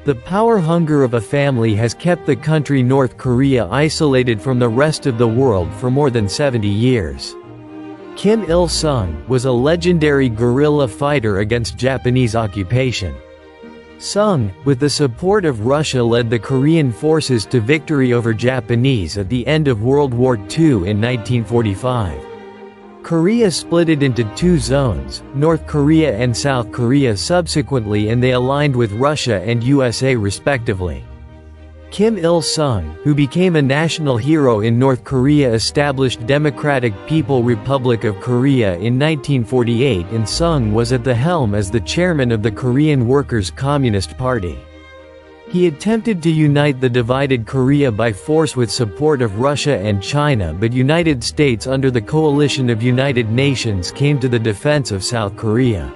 The power hunger of a family has kept the country North Korea isolated from the rest of the world for more than 70 years. Kim Il-sung was a legendary guerrilla fighter against Japanese occupation. Sung, with the support of Russia, led the Korean forces to victory over Japanese at the end of World War II in 1945. Korea split it into two zones, North Korea and South Korea subsequently, and they aligned with Russia and USA respectively. Kim Il-sung, who became a national hero in North Korea, established Democratic People Republic of Korea in 1948, and Sung was at the helm as the chairman of the Korean Workers' Communist Party. He attempted to unite the divided Korea by force with support of Russia and China, but United States under the coalition of United Nations came to the defense of South Korea.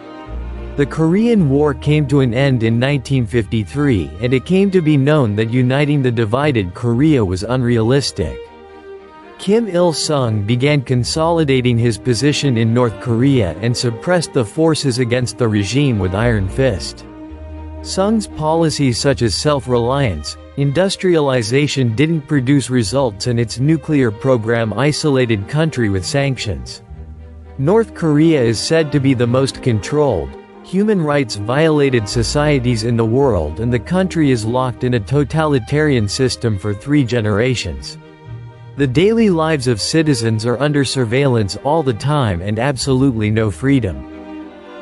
The Korean War came to an end in 1953, and it came to be known that uniting the divided Korea was unrealistic. Kim Il-sung began consolidating his position in North Korea and suppressed the forces against the regime with iron fist. Sung's policies such as self-reliance, industrialization didn't produce results, and its nuclear program isolated country with sanctions. North Korea is said to be the most controlled, human rights violated societies in the world, and the country is locked in a totalitarian system for 3 generations. The daily lives of citizens are under surveillance all the time and absolutely no freedom.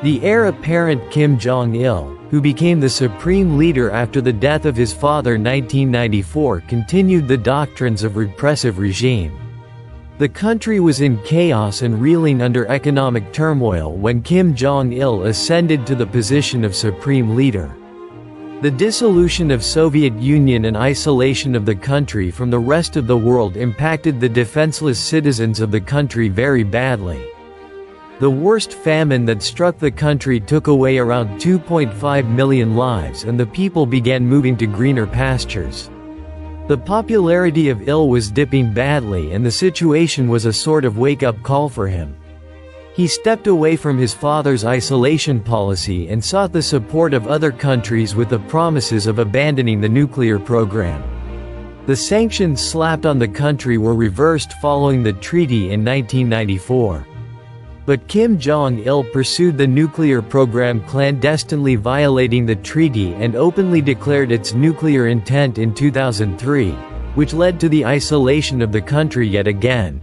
The heir apparent Kim Jong-il, who became the supreme leader after the death of his father in 1994, continued the doctrines of repressive regime. The country was in chaos and reeling under economic turmoil when Kim Jong-il ascended to the position of supreme leader. The dissolution of Soviet Union and isolation of the country from the rest of the world impacted the defenseless citizens of the country very badly. The worst famine that struck the country took away around 2.5 million lives, and the people began moving to greener pastures. The popularity of Il was dipping badly, and the situation was a sort of wake-up call for him. He stepped away from his father's isolation policy and sought the support of other countries with the promises of abandoning the nuclear program. The sanctions slapped on the country were reversed following the treaty in 1994. But Kim Jong-il pursued the nuclear program clandestinely, violating the treaty, and openly declared its nuclear intent in 2003, which led to the isolation of the country yet again.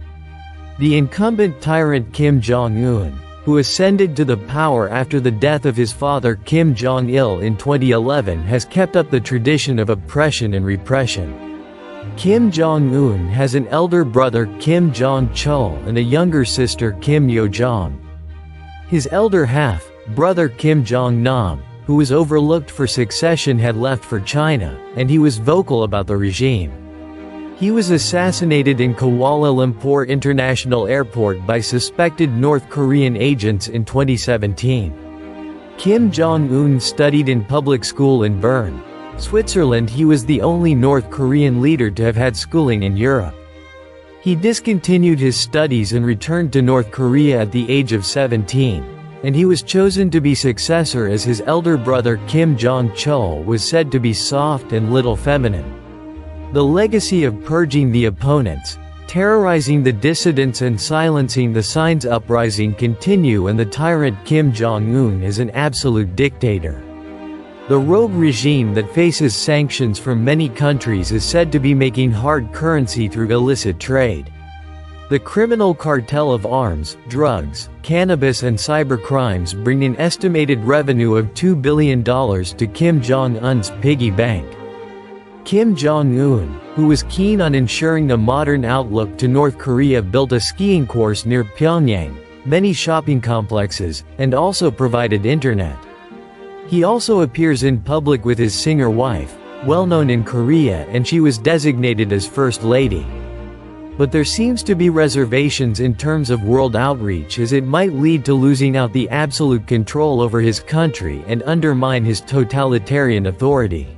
The incumbent tyrant Kim Jong-un, who ascended to the power after the death of his father Kim Jong-il in 2011, has kept up the tradition of oppression and repression. Kim Jong-un has an elder brother Kim Jong-chul and a younger sister Kim Yo-jong. His elder half, brother Kim Jong-nam, who was overlooked for succession, had left for China, and he was vocal about the regime. He was assassinated in Kuala Lumpur International Airport by suspected North Korean agents in 2017. Kim Jong-un studied in public school in Bern, Switzerland. He was the only North Korean leader to have had schooling in Europe. He discontinued his studies and returned to North Korea at the age of 17, and he was chosen to be successor as his elder brother Kim Jong-chul was said to be soft and little feminine. The legacy of purging the opponents, terrorizing the dissidents and silencing the Signs uprising continue, and the tyrant Kim Jong-un is an absolute dictator. The rogue regime that faces sanctions from many countries is said to be making hard currency through illicit trade. The criminal cartel of arms, drugs, cannabis and cybercrimes bring an estimated revenue of $2 billion to Kim Jong-un's piggy bank. Kim Jong-un, who was keen on ensuring a modern outlook to North Korea, built a skiing course near Pyongyang, many shopping complexes, and also provided internet. He also appears in public with his singer wife, well known in Korea, and she was designated as First Lady. But there seems to be reservations in terms of world outreach, as it might lead to losing out the absolute control over his country and undermine his totalitarian authority.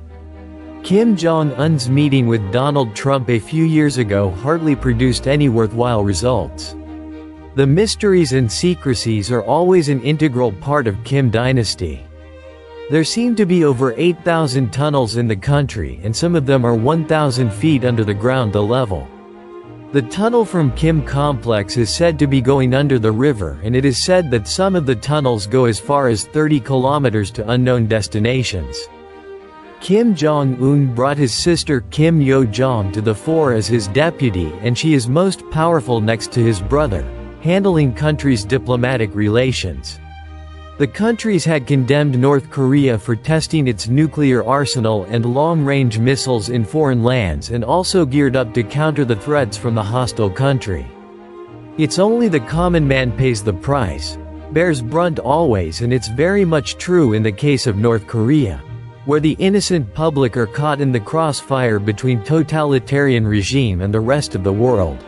Kim Jong-un's meeting with Donald Trump a few years ago hardly produced any worthwhile results. The mysteries and secrecies are always an integral part of Kim dynasty. There seem to be over 8,000 tunnels in the country, and some of them are 1,000 feet under the ground level. The tunnel from Kim Complex is said to be going under the river, and it is said that some of the tunnels go as far as 30 kilometers to unknown destinations. Kim Jong-un brought his sister Kim Yo-jong to the fore as his deputy, and she is most powerful next to his brother, handling countries' diplomatic relations. The countries had condemned North Korea for testing its nuclear arsenal and long-range missiles in foreign lands, and also geared up to counter the threats from the hostile country. It's only the common man pays the price, bears brunt always, and it's very much true in the case of North Korea, where the innocent public are caught in the crossfire between totalitarian regime and the rest of the world.